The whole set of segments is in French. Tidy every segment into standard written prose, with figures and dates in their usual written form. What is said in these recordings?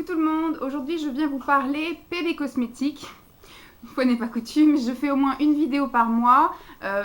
tout le monde, aujourd'hui je viens vous parler PB Cosmétiques. Une fois n'est pas coutume, je fais au moins une vidéo par mois.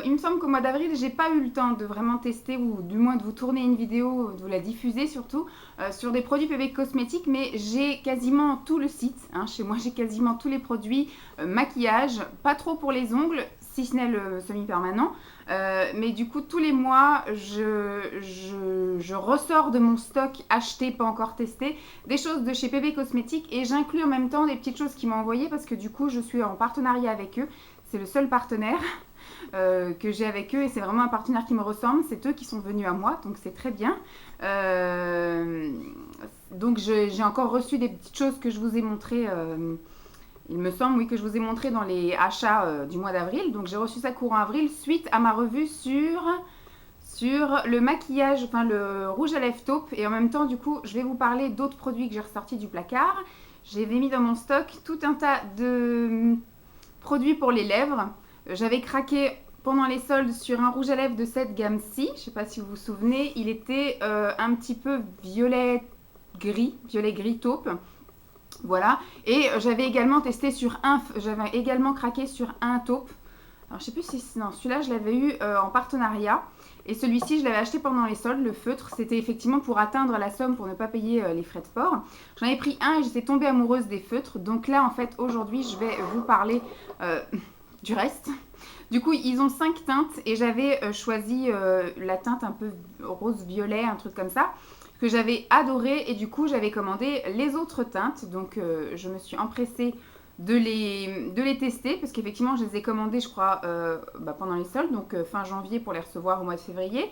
Il me semble qu'au mois d'avril, j'ai pas eu le temps de vraiment tester ou du moins de vous tourner une vidéo, de vous la diffuser surtout, sur des produits PB Cosmétiques, mais j'ai quasiment tout le site. Chez moi, j'ai quasiment tous les produits, maquillage, pas trop pour les ongles, si ce n'est le semi-permanent. Mais du coup, tous les mois, je ressors de mon stock acheté, pas encore testé, des choses de chez PB Cosmétiques et j'inclus en même temps des petites choses qu'ils m'ont envoyées parce que du coup, je suis en partenariat avec eux. C'est le seul partenaire que j'ai avec eux et c'est vraiment un partenaire qui me ressemble. C'est eux qui sont venus à moi, donc c'est très bien. Donc j'ai encore reçu des petites choses que je vous ai montrées. Il me semble, oui, que je vous ai montré dans les achats du mois d'avril. Donc j'ai reçu ça courant avril suite à ma revue sur le maquillage, enfin le rouge à lèvres taupe. Et en même temps, du coup, je vais vous parler d'autres produits que j'ai ressortis du placard. J'avais mis dans mon stock tout un tas de produits pour les lèvres. J'avais craqué pendant les soldes sur un rouge à lèvres de cette gamme-ci. Je ne sais pas si vous vous souvenez. Il était un petit peu violet gris taupe. Voilà, et j'avais également testé j'avais également craqué sur un taupe. Alors je sais plus si, non, celui-là je l'avais eu en partenariat. Et celui-ci je l'avais acheté pendant les soldes, le feutre. C'était effectivement pour atteindre la somme pour ne pas payer les frais de port. J'en avais pris un et j'étais tombée amoureuse des feutres. Donc là en fait aujourd'hui je vais vous parler du reste. Du coup ils ont 5 teintes et j'avais choisi la teinte un peu rose-violet, un truc comme ça, que j'avais adoré et du coup j'avais commandé les autres teintes. Donc je me suis empressée de les tester parce qu'effectivement je les ai commandées je crois pendant les soldes, donc fin janvier pour les recevoir au mois de février.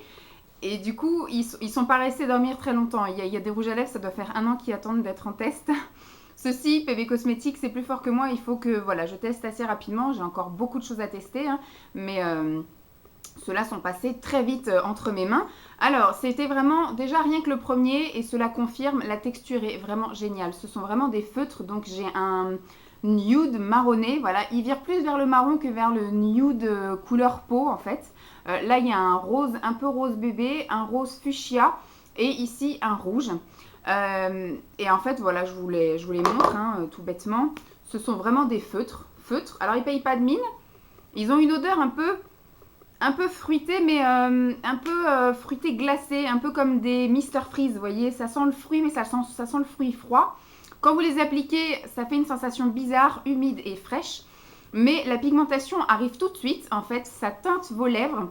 Et du coup ils sont pas restés dormir très longtemps. Il y a des rouges à lèvres, ça doit faire 1 an qui attendent d'être en test. Ceci, PB Cosmétiques, c'est plus fort que moi, il faut que voilà, je teste assez rapidement. J'ai encore beaucoup de choses à tester, mais ceux-là sont passés très vite entre mes mains. Alors, c'était vraiment, déjà rien que le premier, et cela confirme, la texture est vraiment géniale. Ce sont vraiment des feutres, donc j'ai un nude marronné, voilà. Il vire plus vers le marron que vers le nude couleur peau, en fait. Là, il y a un rose, un peu rose bébé, un rose fuchsia, et ici, un rouge. Et en fait, voilà, je vous les montre, tout bêtement. Ce sont vraiment des feutres. Alors, ils ne payent pas de mine. Ils ont une odeur un peu fruité, mais un peu fruité glacé, un peu comme des Mister Freeze, vous voyez. Ça sent le fruit, mais ça sent le fruit froid. Quand vous les appliquez, ça fait une sensation bizarre, humide et fraîche. Mais la pigmentation arrive tout de suite, en fait. Ça teinte vos lèvres.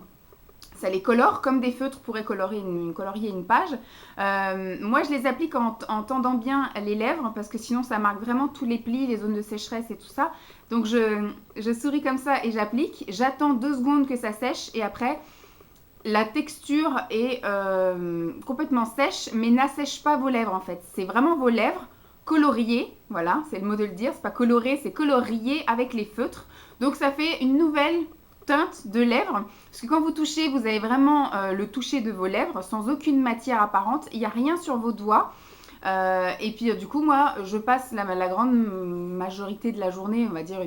Ça les colore comme des feutres pourraient colorier une page. Moi, je les applique en tendant bien les lèvres parce que sinon, ça marque vraiment tous les plis, les zones de sécheresse et tout ça. Donc, je souris comme ça et j'applique. J'attends 2 secondes que ça sèche et après, la texture est complètement sèche mais n'assèche pas vos lèvres en fait. C'est vraiment vos lèvres coloriées. Voilà, c'est le mot de le dire. C'est pas coloré, c'est colorié avec les feutres. Donc, ça fait une nouvelle teinte de lèvres, parce que quand vous touchez, vous avez vraiment le toucher de vos lèvres sans aucune matière apparente, il n'y a rien sur vos doigts. Et puis du coup moi je passe la grande majorité de la journée, on va dire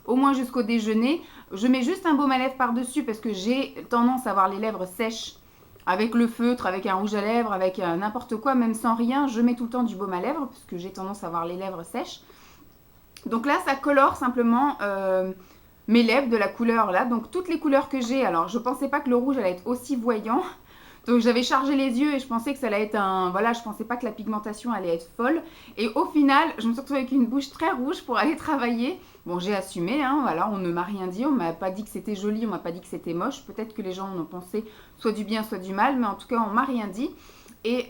au moins jusqu'au déjeuner, je mets juste un baume à lèvres par dessus parce que j'ai tendance à avoir les lèvres sèches avec le feutre, avec un rouge à lèvres, avec n'importe quoi, même sans rien, je mets tout le temps du baume à lèvres parce que j'ai tendance à avoir les lèvres sèches. Donc là ça colore simplement mes lèvres de la couleur là, donc toutes les couleurs que j'ai. Alors je pensais pas que le rouge allait être aussi voyant, donc j'avais chargé les yeux et je pensais que ça allait être je pensais pas que la pigmentation allait être folle, et au final je me suis retrouvée avec une bouche très rouge pour aller travailler. Bon, j'ai assumé, voilà, on ne m'a rien dit, on m'a pas dit que c'était joli, on m'a pas dit que c'était moche, peut-être que les gens en ont pensé soit du bien soit du mal, mais en tout cas on m'a rien dit. Et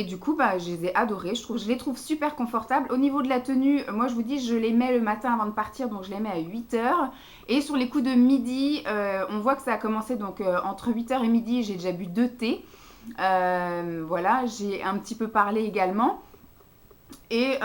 du coup, je les ai adorés. Je les trouve super confortables. Au niveau de la tenue, moi je vous dis, je les mets le matin avant de partir, donc je les mets à 8h. Et sur les coups de midi, on voit que ça a commencé, donc entre 8h et midi, j'ai déjà bu 2 thés. Voilà, j'ai un petit peu parlé également. Et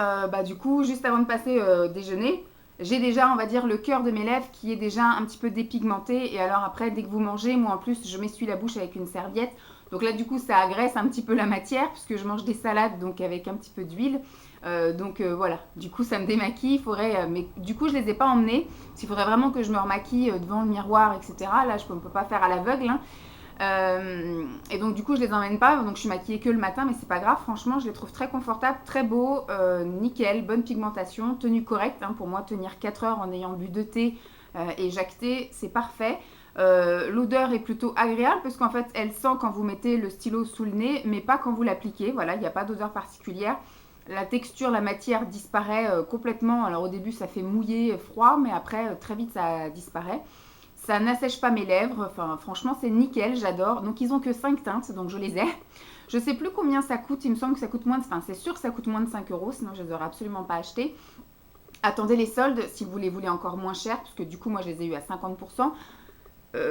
du coup, juste avant de passer déjeuner, j'ai déjà, on va dire, le cœur de mes lèvres qui est déjà un petit peu dépigmenté. Et alors après, dès que vous mangez, moi en plus, je m'essuie la bouche avec une serviette. Donc là, du coup, ça agresse un petit peu la matière puisque je mange des salades, donc avec un petit peu d'huile. Voilà, du coup, ça me démaquille. Mais du coup, je les ai pas emmenés. Il faudrait vraiment que je me remaquille devant le miroir, etc. Là, je ne peux pas faire à l'aveugle. Et donc du coup je les emmène pas, donc je suis maquillée que le matin, mais c'est pas grave, franchement je les trouve très confortables, très beaux, nickel, bonne pigmentation, tenue correcte, hein, pour moi tenir 4 heures en ayant bu 2 thés et jacté, c'est parfait. L'odeur est plutôt agréable parce qu'en fait elle sent quand vous mettez le stylo sous le nez, mais pas quand vous l'appliquez, voilà, il n'y a pas d'odeur particulière. La texture, la matière disparaît complètement, alors au début ça fait mouiller, froid, mais après très vite ça disparaît. Ça n'assèche pas mes lèvres, enfin franchement c'est nickel, j'adore. Donc ils ont que 5 teintes, donc je les ai. Je sais plus combien ça coûte, il me semble que ça coûte moins de... Enfin c'est sûr que ça coûte moins de 5 euros, sinon je les aurais absolument pas achetés. Attendez les soldes si vous les voulez encore moins cher, parce que du coup moi je les ai eu à 50%.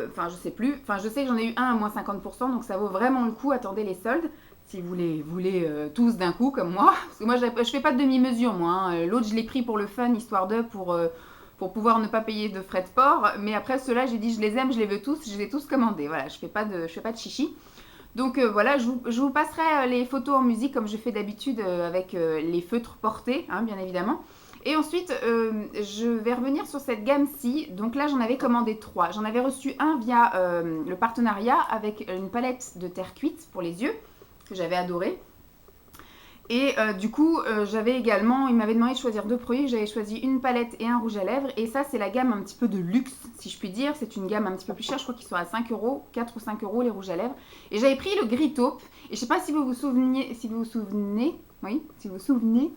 Enfin je sais plus, enfin je sais que j'en ai eu un à moins 50%, donc ça vaut vraiment le coup, attendez les soldes. Si vous les voulez tous d'un coup comme moi, parce que moi je fais pas de demi-mesure moi, hein. L'autre je l'ai pris pour le fun, histoire de pour pouvoir ne pas payer de frais de port. Mais après, ceux-là, j'ai dit, je les aime, je les veux tous, je les ai tous commandés. Voilà, je fais pas de chichi. Donc voilà, je vous passerai les photos en musique comme je fais d'habitude avec les feutres portés, hein, bien évidemment. Et ensuite, je vais revenir sur cette gamme-ci. Donc là, j'en avais commandé 3. J'en avais reçu un via le partenariat avec une palette de terre cuite pour les yeux, que j'avais adoré. Et du coup, j'avais également, il m'avait demandé de choisir 2 produits. J'avais choisi une palette et un rouge à lèvres. Et ça, c'est la gamme un petit peu de luxe, si je puis dire. C'est une gamme un petit peu plus chère. Je crois qu'ils sont à 5 euros, 4 ou 5 euros les rouges à lèvres. Et j'avais pris le gris taupe. Et je sais pas si vous vous souvenez, oui, si vous vous souvenez.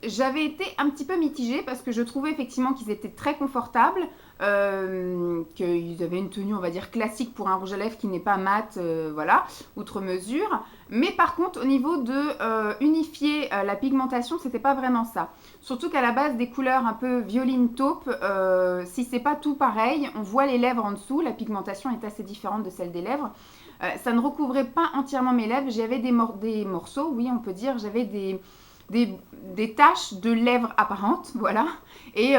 J'avais été un petit peu mitigée parce que je trouvais effectivement qu'ils étaient très confortables, qu'ils avaient une tenue on va dire classique pour un rouge à lèvres qui n'est pas mat, voilà, outre mesure. Mais par contre au niveau de unifier la pigmentation, c'était pas vraiment ça. Surtout qu'à la base des couleurs un peu violine taupe, si c'est pas tout pareil, on voit les lèvres en dessous, la pigmentation est assez différente de celle des lèvres. Ça ne recouvrait pas entièrement mes lèvres, j'avais des morceaux, oui on peut dire, j'avais des taches de lèvres apparentes, voilà, et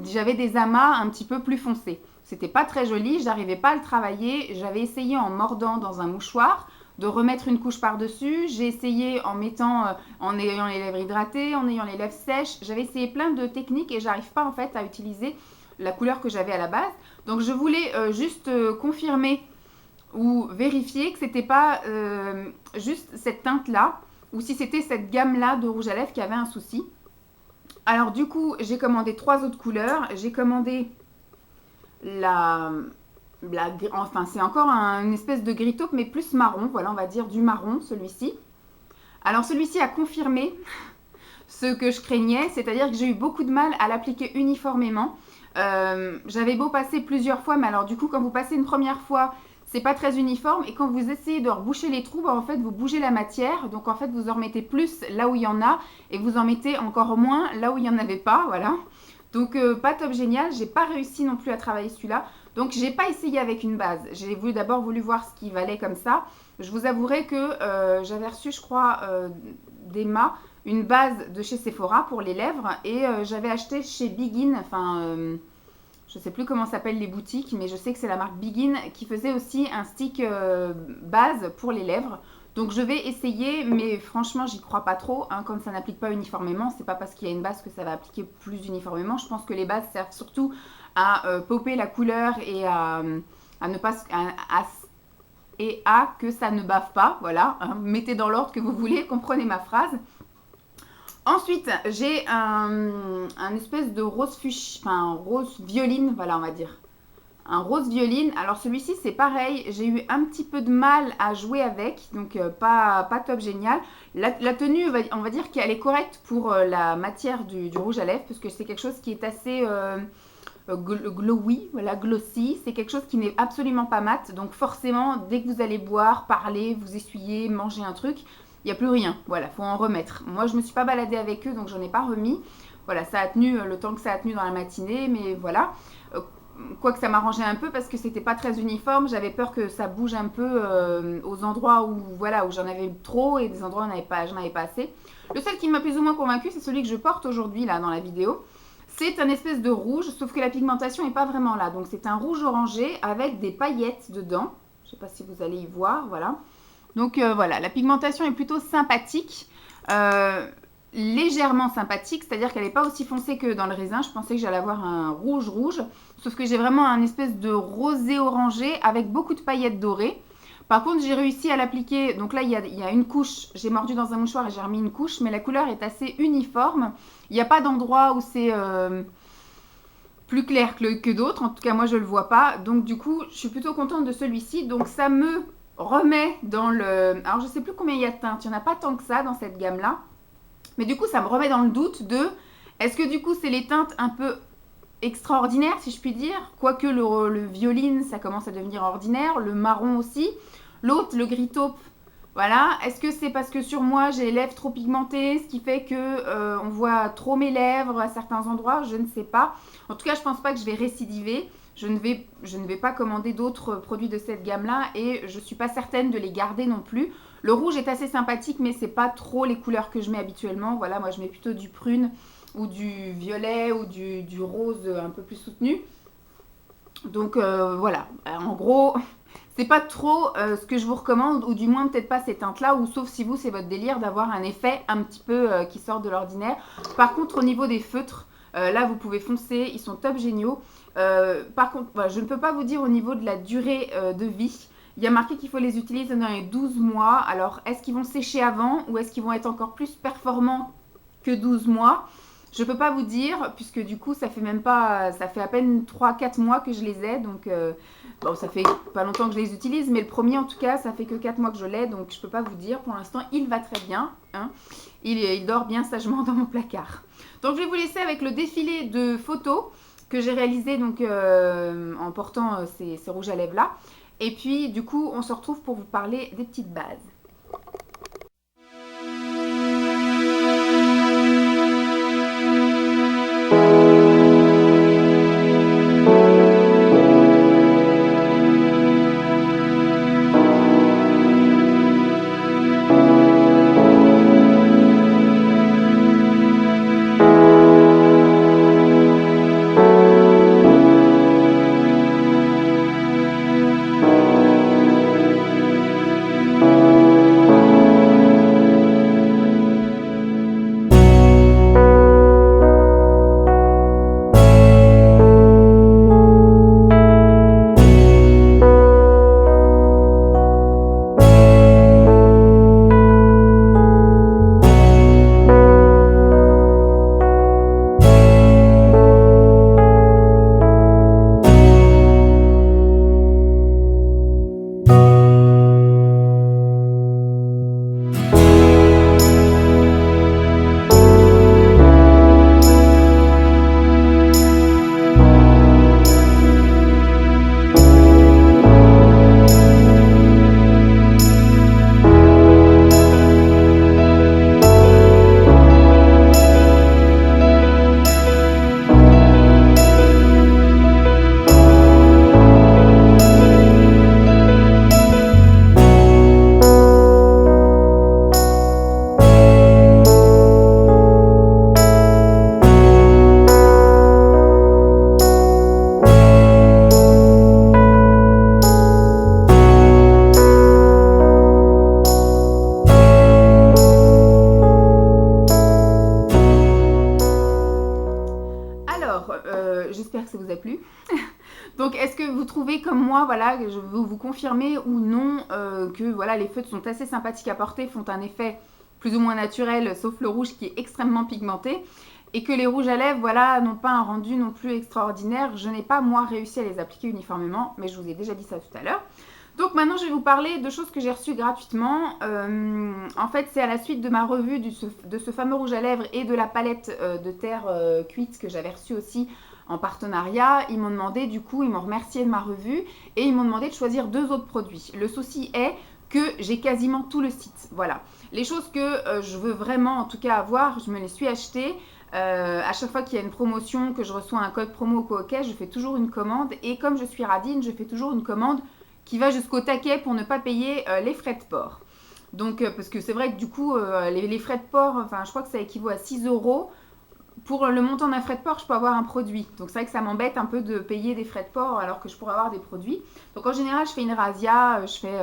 j'avais des amas un petit peu plus foncés. C'était pas très joli, j'arrivais pas à le travailler. J'avais essayé en mordant dans un mouchoir de remettre une couche par-dessus. J'ai essayé en mettant, en ayant les lèvres hydratées, en ayant les lèvres sèches. J'avais essayé plein de techniques et j'arrive pas en fait à utiliser la couleur que j'avais à la base. Donc je voulais juste confirmer ou vérifier que c'était pas juste cette teinte là ou si c'était cette gamme-là de rouge à lèvres qui avait un souci. Alors du coup, j'ai commandé 3 autres couleurs. J'ai commandé enfin c'est encore une espèce de gris taupe, mais plus marron. Voilà, on va dire du marron, celui-ci. Alors celui-ci a confirmé ce que je craignais, c'est-à-dire que j'ai eu beaucoup de mal à l'appliquer uniformément. J'avais beau passer plusieurs fois, mais alors du coup, quand vous passez une première fois, c'est pas très uniforme, et quand vous essayez de reboucher les trous, en fait vous bougez la matière, donc en fait vous en mettez plus là où il y en a et vous en mettez encore moins là où il n'y en avait pas, voilà. Donc pas top génial, j'ai pas réussi non plus à travailler celui-là, donc j'ai pas essayé avec une base. J'ai d'abord voulu voir ce qui valait comme ça. Je vous avouerai que j'avais reçu, je crois, d'Emma une base de chez Sephora pour les lèvres, et j'avais acheté chez Begin, enfin je sais plus comment s'appellent les boutiques, mais je sais que c'est la marque Begin qui faisait aussi un stick base pour les lèvres. Donc je vais essayer, mais franchement j'y crois pas trop, hein, comme ça n'applique pas uniformément. C'est pas parce qu'il y a une base que ça va appliquer plus uniformément. Je pense que les bases servent surtout à popper la couleur et à ne pas et à que ça ne bave pas. Voilà, hein. Mettez dans l'ordre que vous voulez, comprenez ma phrase. Ensuite, j'ai un espèce de rose fuchsia, enfin rose violine, voilà on va dire. Un rose violine. Alors celui-ci c'est pareil, j'ai eu un petit peu de mal à jouer avec, donc pas top génial. La tenue, on va dire qu'elle est correcte pour la matière du rouge à lèvres, parce que c'est quelque chose qui est assez glowy, voilà, glossy. C'est quelque chose qui n'est absolument pas mat, donc forcément dès que vous allez boire, parler, vous essuyer, manger un truc, il n'y a plus rien, voilà, faut en remettre. Moi je me suis pas baladée avec eux, donc j'en ai pas remis. Voilà, ça a tenu le temps que ça a tenu dans la matinée, mais voilà. Quoique ça m'arrangeait un peu parce que c'était pas très uniforme, j'avais peur que ça bouge un peu aux endroits où voilà où j'en avais trop et des endroits où j'en avais pas assez. Le seul qui m'a plus ou moins convaincu, c'est celui que je porte aujourd'hui là dans la vidéo. C'est un espèce de rouge, sauf que la pigmentation n'est pas vraiment là. Donc c'est un rouge orangé avec des paillettes dedans. Je sais pas si vous allez y voir, voilà. Donc voilà, la pigmentation est plutôt sympathique. légèrement sympathique, c'est-à-dire qu'elle n'est pas aussi foncée que dans le raisin. Je pensais que j'allais avoir un rouge rouge, sauf que j'ai vraiment un espèce de rosé orangé avec beaucoup de paillettes dorées. Par contre, j'ai réussi à l'appliquer. Donc là, il y a une couche. J'ai mordu dans un mouchoir et j'ai remis une couche, mais la couleur est assez uniforme. Il n'y a pas d'endroit où c'est plus clair que d'autres. En tout cas, moi, je ne le vois pas. Donc, du coup, je suis plutôt contente de celui-ci. Donc, ça me remet dans le... Alors, je ne sais plus combien il y a de teintes. Il n'y en a pas tant que ça dans cette gamme-là. Mais du coup, ça me remet dans le doute de... Est-ce que du coup, c'est les teintes un peu extraordinaires, si je puis dire? Quoique le violine, ça commence à devenir ordinaire. Le marron aussi. L'autre, le gris taupe, voilà. Est-ce que c'est parce que sur moi, j'ai les lèvres trop pigmentées, ce qui fait que on voit trop mes lèvres à certains endroits? Je ne sais pas. En tout cas, je pense pas que je vais récidiver. Je ne vais pas commander d'autres produits de cette gamme-là et je suis pas certaine de les garder non plus. Le rouge est assez sympathique, mais c'est pas trop les couleurs que je mets habituellement. Voilà, moi je mets plutôt du prune ou du violet ou du rose un peu plus soutenu. Donc voilà, en gros, c'est pas trop ce que je vous recommande, ou du moins peut-être pas ces teintes-là, ou sauf si vous, c'est votre délire d'avoir un effet un petit peu qui sort de l'ordinaire. Par contre, au niveau des feutres, là, vous pouvez foncer, ils sont top géniaux. Par contre, voilà, je ne peux pas vous dire au niveau de la durée de vie. Il y a marqué qu'il faut les utiliser dans les 12 mois. Alors, est-ce qu'ils vont sécher avant, ou est-ce qu'ils vont être encore plus performants que 12 mois? Je ne peux pas vous dire, puisque du coup, ça fait à peine 3-4 mois que je les ai, donc bon, ça fait pas longtemps que je les utilise, mais le premier en tout cas, ça fait que 4 mois que je l'ai, donc je ne peux pas vous dire. Pour l'instant, il va très bien, hein. Il dort bien sagement dans mon placard. Donc je vais vous laisser avec le défilé de photos que j'ai réalisé donc, en portant ces rouges à lèvres là. Et puis du coup, on se retrouve pour vous parler des petites bases. J'espère que ça vous a plu. Donc, est-ce que vous trouvez comme moi, voilà, je veux vous confirmer ou non que voilà, les feutres sont assez sympathiques à porter, font un effet plus ou moins naturel, sauf le rouge qui est extrêmement pigmenté, et que les rouges à lèvres, voilà, n'ont pas un rendu non plus extraordinaire. Je n'ai pas, moi, réussi à les appliquer uniformément, mais je vous ai déjà dit ça tout à l'heure. Donc maintenant, je vais vous parler de choses que j'ai reçues gratuitement. En fait, c'est à la suite de ma revue de ce fameux rouge à lèvres et de la palette de terre cuite que j'avais reçue aussi en partenariat. Ils m'ont demandé, du coup, ils m'ont remercié de ma revue et ils m'ont demandé de choisir 2 autres produits. Le souci est que j'ai quasiment tout le site. Voilà. Les choses que je veux vraiment, en tout cas, avoir, je me les suis achetées. À chaque fois qu'il y a une promotion, que je reçois un code promo au co-ok, je fais toujours une commande. Et comme je suis radine, je fais toujours une commande qui va jusqu'au taquet pour ne pas payer les frais de port. Donc, parce que c'est vrai que du coup, les frais de port, enfin, je crois que ça équivaut à 6 €. Pour le montant d'un frais de port, je peux avoir un produit. Donc, c'est vrai que ça m'embête un peu de payer des frais de port alors que je pourrais avoir des produits. Donc, en général, je fais une razzia, je fais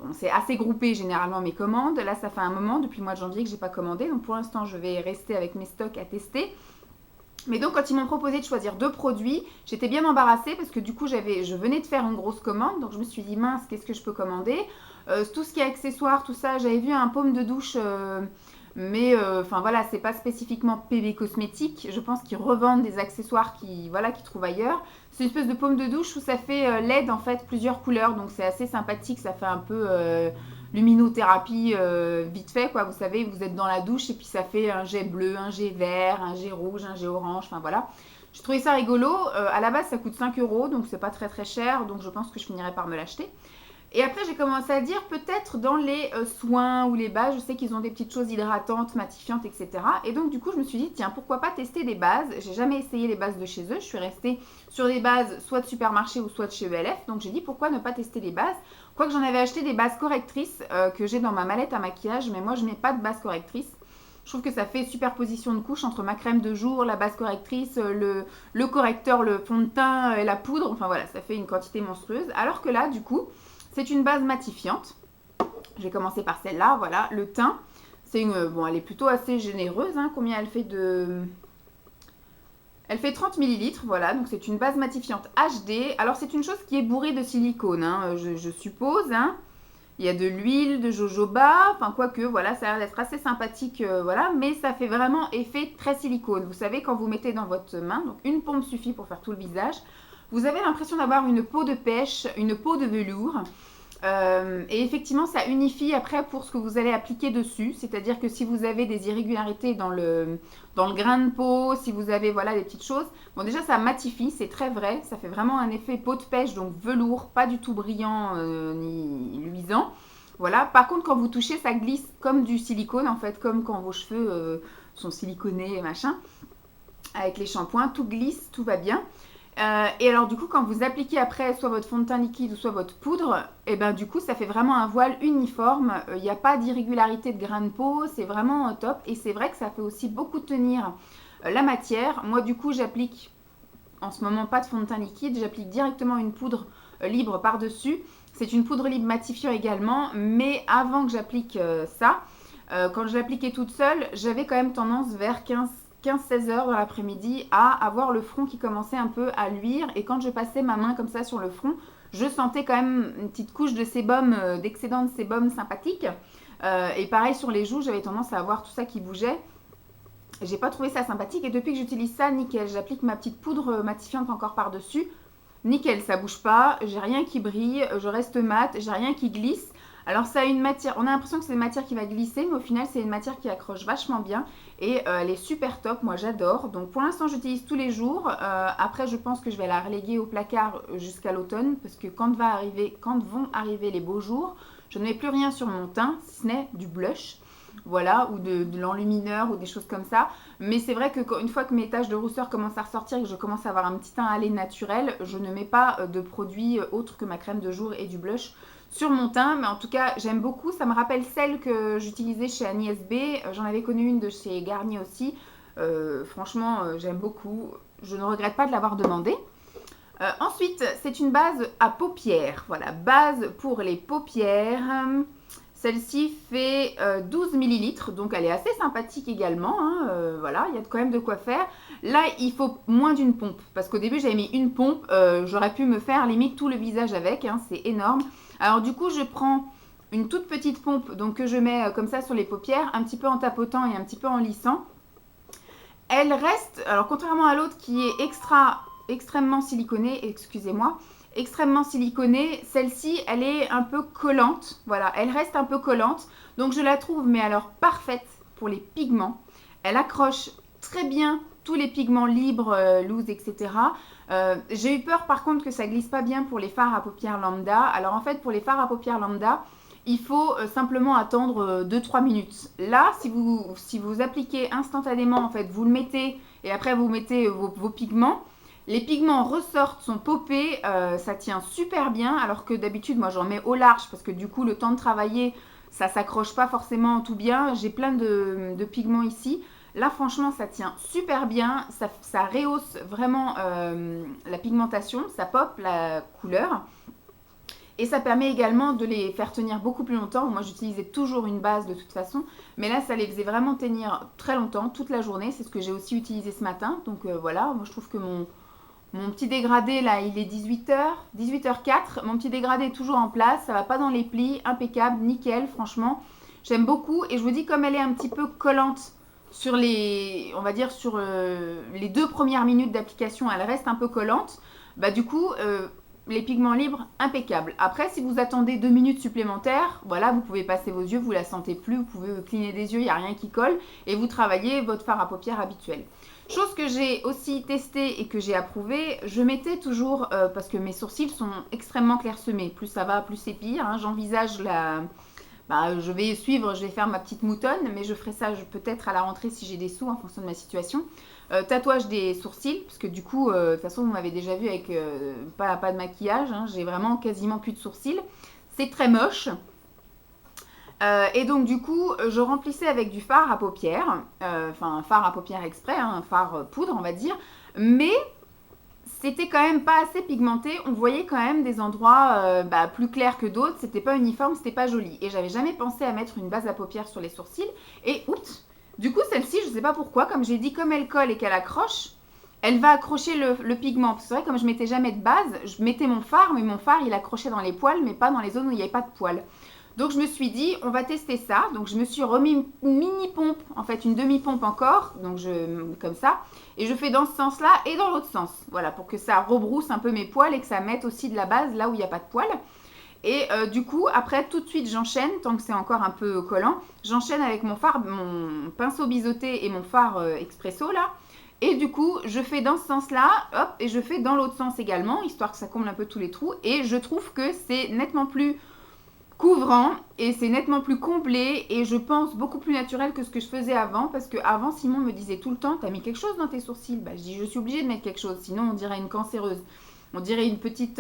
Bon, c'est assez groupé généralement mes commandes. Là, ça fait un moment, depuis le mois de janvier, que j'ai pas commandé. Donc pour l'instant, je vais rester avec mes stocks à tester. Mais donc, quand ils m'ont proposé de choisir 2 produits, j'étais bien embarrassée parce que du coup, je venais de faire une grosse commande. Donc, je me suis dit, mince, qu'est-ce que je peux commander? Tout ce qui est accessoires, tout ça, j'avais vu un baume de douche, mais enfin voilà, c'est pas spécifiquement PB Cosmétiques. Je pense qu'ils revendent des accessoires voilà, qu'ils trouvent ailleurs. C'est une espèce de baume de douche où ça fait LED en fait, plusieurs couleurs. Donc, c'est assez sympathique. Ça fait un peu luminothérapie vite fait, quoi. Vous savez, vous êtes dans la douche et puis ça fait un jet bleu, un jet vert, un jet rouge, un jet orange, enfin voilà. J'ai trouvé ça rigolo. À la base, ça coûte 5 euros, donc c'est pas très très cher, donc je pense que je finirai par me l'acheter. Et après, j'ai commencé à dire peut-être dans les soins ou les bases, je sais qu'ils ont des petites choses hydratantes, matifiantes, etc. Et donc, du coup, je me suis dit, tiens, pourquoi pas tester des bases. J'ai jamais essayé les bases de chez eux. Je suis restée sur des bases soit de supermarché ou soit de chez ELF. Donc, j'ai dit, pourquoi ne pas tester les bases. Quoique j'en avais acheté des bases correctrices que j'ai dans ma mallette à maquillage, mais moi, je mets pas de base correctrice. Je trouve que ça fait superposition de couches entre ma crème de jour, la base correctrice, le correcteur, le fond de teint et la poudre. Enfin voilà, ça fait une quantité monstrueuse. Alors que là, du coup, c'est une base matifiante. Je vais commencer par celle-là, voilà, le teint. Bon, elle est plutôt assez généreuse. Hein. Combien elle fait de... Elle fait 30 millilitres, voilà, donc c'est une base matifiante HD. Alors c'est une chose qui est bourrée de silicone, hein, je suppose. Hein. Il y a de l'huile, de jojoba, enfin quoique, voilà, ça a l'air d'être assez sympathique, voilà, mais ça fait vraiment effet très silicone. Vous savez, quand vous mettez dans votre main, donc une pompe suffit pour faire tout le visage, vous avez l'impression d'avoir une peau de pêche, une peau de velours. Et effectivement, ça unifie après pour ce que vous allez appliquer dessus. C'est-à-dire que si vous avez des irrégularités dans le grain de peau, si vous avez voilà, des petites choses, bon déjà ça matifie, c'est très vrai. Ça fait vraiment un effet peau de pêche, donc velours, pas du tout brillant ni luisant. Voilà. Par contre, quand vous touchez, ça glisse comme du silicone en fait, comme quand vos cheveux sont siliconés et machin. Avec les shampoings, tout glisse, tout va bien. Et alors du coup quand vous appliquez après soit votre fond de teint liquide ou soit votre poudre, et ben du coup ça fait vraiment un voile uniforme, il n'y a pas d'irrégularité de grain de peau, c'est vraiment top. Et c'est vrai que ça fait aussi beaucoup tenir la matière. Moi du coup j'applique en ce moment pas de fond de teint liquide, j'applique directement une poudre libre par dessus. C'est une poudre libre matifiant également, mais avant que j'applique ça, quand je l'appliquais toute seule, j'avais quand même tendance vers 15-16 heures dans l'après-midi à avoir le front qui commençait un peu à luire. Et quand je passais ma main comme ça sur le front, je sentais quand même une petite couche de sébum, d'excédent de sébum sympathique. Et pareil sur les joues, j'avais tendance à avoir tout ça qui bougeait. J'ai pas trouvé ça sympathique. Et depuis que j'utilise ça, nickel. J'applique ma petite poudre matifiante encore par-dessus. Nickel, ça bouge pas. J'ai rien qui brille. Je reste mat. J'ai rien qui glisse. Alors ça a une matière, on a l'impression que c'est une matière qui va glisser, mais au final c'est une matière qui accroche vachement bien et elle est super top, moi j'adore. Donc pour l'instant j'utilise tous les jours, après je pense que je vais la reléguer au placard jusqu'à l'automne parce que quand vont arriver les beaux jours, je ne mets plus rien sur mon teint, si ce n'est du blush. Voilà, ou de l'enlumineur ou des choses comme ça. Mais c'est vrai qu'une fois que mes taches de rousseur commencent à ressortir et que je commence à avoir un petit teint hâlé naturel, je ne mets pas de produits autres que ma crème de jour et du blush sur mon teint. Mais en tout cas, j'aime beaucoup. Ça me rappelle celle que j'utilisais chez Agnès B. J'en avais connu une de chez Garnier aussi. Franchement, j'aime beaucoup. Je ne regrette pas de l'avoir demandé. Ensuite, c'est une base à paupières. Voilà, base pour les paupières. Celle-ci fait 12 millilitres, donc elle est assez sympathique également. Hein, voilà, il y a quand même de quoi faire. Là, il faut moins d'une pompe, parce qu'au début, j'avais mis une pompe. J'aurais pu me faire limite tout le visage avec, hein, c'est énorme. Alors du coup, je prends une toute petite pompe donc, que je mets comme ça sur les paupières, un petit peu en tapotant et un petit peu en lissant. Elle reste, alors contrairement à l'autre qui est extrêmement siliconée, excusez-moi, extrêmement siliconée, celle-ci elle est un peu collante, voilà, elle reste un peu collante, donc je la trouve mais alors parfaite pour les pigments. Elle accroche très bien tous les pigments libres, loose, etc. J'ai eu peur par contre que ça glisse pas bien pour les fards à paupières lambda. Alors en fait pour les fards à paupières lambda, il faut simplement attendre 2-3 minutes. Là, si vous appliquez instantanément, en fait, vous le mettez et après vous mettez vos pigments, les pigments ressortent, sont popés, ça tient super bien, alors que d'habitude, moi j'en mets au large parce que du coup, le temps de travailler, ça s'accroche pas forcément tout bien. J'ai plein de pigments ici. Là, franchement, ça tient super bien, ça rehausse vraiment la pigmentation, ça pop la couleur. Et ça permet également de les faire tenir beaucoup plus longtemps. Moi, j'utilisais toujours une base de toute façon. Mais là, ça les faisait vraiment tenir très longtemps, toute la journée. C'est ce que j'ai aussi utilisé ce matin. Donc voilà, moi je trouve que mon petit dégradé, là, il est 18h, 18h04. Mon petit dégradé est toujours en place. Ça va pas dans les plis. Impeccable, nickel, franchement. J'aime beaucoup. Et je vous dis, comme elle est un petit peu collante sur les, on va dire, sur les 2 premières minutes d'application, elle reste un peu collante. Bah du coup, les pigments libres, impeccable. Après, si vous attendez 2 minutes supplémentaires, voilà, vous pouvez passer vos yeux, vous la sentez plus, vous pouvez cligner des yeux, il n'y a rien qui colle. Et vous travaillez votre fard à paupières habituel. Chose que j'ai aussi testée et que j'ai approuvée, je mettais toujours, parce que mes sourcils sont extrêmement clairsemés. Plus ça va, plus c'est pire. Hein. J'envisage la... Bah, je vais suivre, je vais faire ma petite moutonne, mais je ferai ça peut-être à la rentrée si j'ai des sous en fonction de ma situation. Tatouage des sourcils, parce que du coup, de toute façon, vous m'avez déjà vu avec pas de maquillage, hein, j'ai vraiment quasiment plus de sourcils. C'est très moche. Et donc du coup, je remplissais avec du fard à paupières, enfin un fard à paupières exprès, hein, un fard poudre on va dire, mais c'était quand même pas assez pigmenté, on voyait quand même des endroits plus clairs que d'autres, c'était pas uniforme, c'était pas joli. Et j'avais jamais pensé à mettre une base à paupières sur les sourcils, et oups, du coup celle-ci, je sais pas pourquoi, comme j'ai dit, comme elle colle et qu'elle accroche, elle va accrocher le pigment. C'est vrai, comme je mettais jamais de base, je mettais mon fard, mais mon fard il accrochait dans les poils, mais pas dans les zones où il n'y avait pas de poils. Donc je me suis dit, on va tester ça. Donc je me suis remis une mini pompe, en fait une demi-pompe encore, donc comme ça. Et je fais dans ce sens-là et dans l'autre sens. Voilà, pour que ça rebrousse un peu mes poils et que ça mette aussi de la base là où il n'y a pas de poils. Et du coup, après, tout de suite, j'enchaîne, tant que c'est encore un peu collant, j'enchaîne avec mon fard, mon pinceau biseauté et mon fard expresso là. Et du coup, je fais dans ce sens-là, hop, et je fais dans l'autre sens également, histoire que ça comble un peu tous les trous. Et je trouve que c'est nettement plus couvrant et c'est nettement plus comblé et je pense beaucoup plus naturel que ce que je faisais avant, parce que avant Simon me disait tout le temps, t'as mis quelque chose dans tes sourcils? Bah je dis, je suis obligée de mettre quelque chose, sinon on dirait une cancéreuse, on dirait une petite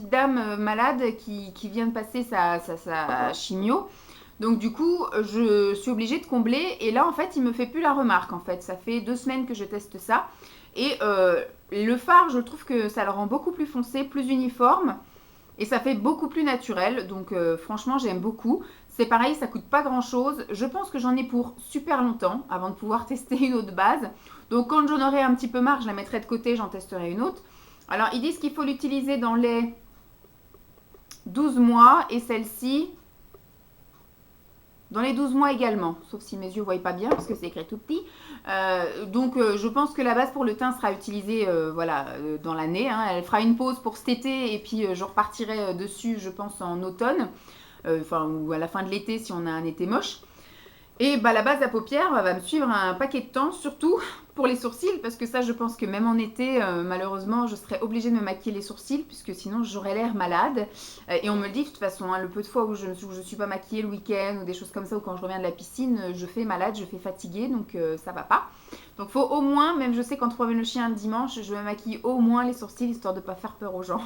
dame malade qui vient de passer sa chimio. Donc du coup je suis obligée de combler, et là en fait il me fait plus la remarque. En fait ça fait 2 semaines que je teste ça, et le fard, je trouve que ça le rend beaucoup plus foncé, plus uniforme. Et ça fait beaucoup plus naturel, donc franchement j'aime beaucoup. C'est pareil, ça coûte pas grand chose. Je pense que j'en ai pour super longtemps avant de pouvoir tester une autre base. Donc quand j'en aurai un petit peu marre, je la mettrai de côté, j'en testerai une autre. Alors ils disent qu'il faut l'utiliser dans les 12 mois et celle-ci dans les 12 mois également, sauf si mes yeux ne voient pas bien parce que c'est écrit tout petit. Donc je pense que la base pour le teint sera utilisée dans l'année. Hein. Elle fera une pause pour cet été et puis je repartirai dessus, je pense, en automne. Ou à la fin de l'été si on a un été moche. Et bah, la base à paupières va me suivre un paquet de temps, surtout pour les sourcils, parce que ça, je pense que même en été, malheureusement, je serais obligée de me maquiller les sourcils, puisque sinon j'aurais l'air malade. Et on me le dit de toute façon, hein, le peu de fois où je suis pas maquillée le week-end ou des choses comme ça, ou quand je reviens de la piscine, je fais malade, je fais fatiguée, donc ça va pas. Donc faut au moins, même je sais quand on promène le chien un dimanche, je me maquille au moins les sourcils, histoire de pas faire peur aux gens.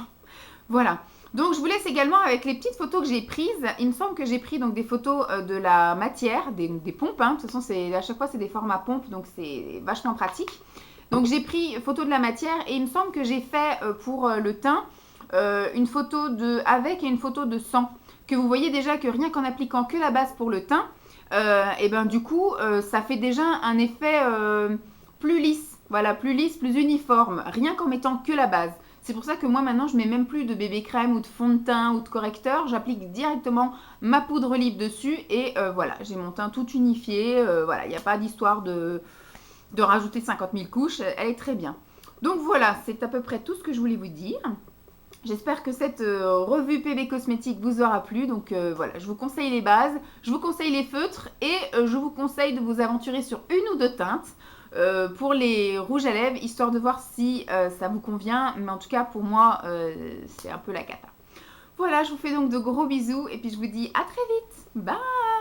Voilà. Donc je vous laisse également avec les petites photos que j'ai prises. Il me semble que j'ai pris donc des photos de la matière, des pompes. Hein. De toute façon, à chaque fois c'est des formats pompes, donc c'est vachement pratique. Donc j'ai pris photo de la matière et il me semble que j'ai fait pour le teint une photo avec et une photo de sans. Que vous voyez déjà que rien qu'en appliquant que la base pour le teint, et ben du coup ça fait déjà un effet plus lisse. Voilà, plus lisse, plus uniforme. Rien qu'en mettant que la base. C'est pour ça que moi maintenant je mets même plus de bébé crème ou de fond de teint ou de correcteur, j'applique directement ma poudre libre dessus et voilà, j'ai mon teint tout unifié, voilà, il n'y a pas d'histoire de rajouter 50 000 couches, elle est très bien. Donc voilà, c'est à peu près tout ce que je voulais vous dire. J'espère que cette revue PB Cosmétique vous aura plu, donc voilà, je vous conseille les bases, je vous conseille les feutres et je vous conseille de vous aventurer sur une ou deux teintes. Pour les rouges à lèvres, histoire de voir si ça vous convient, mais en tout cas pour moi c'est un peu la cata. Voilà, je vous fais donc de gros bisous et puis je vous dis à très vite. Bye!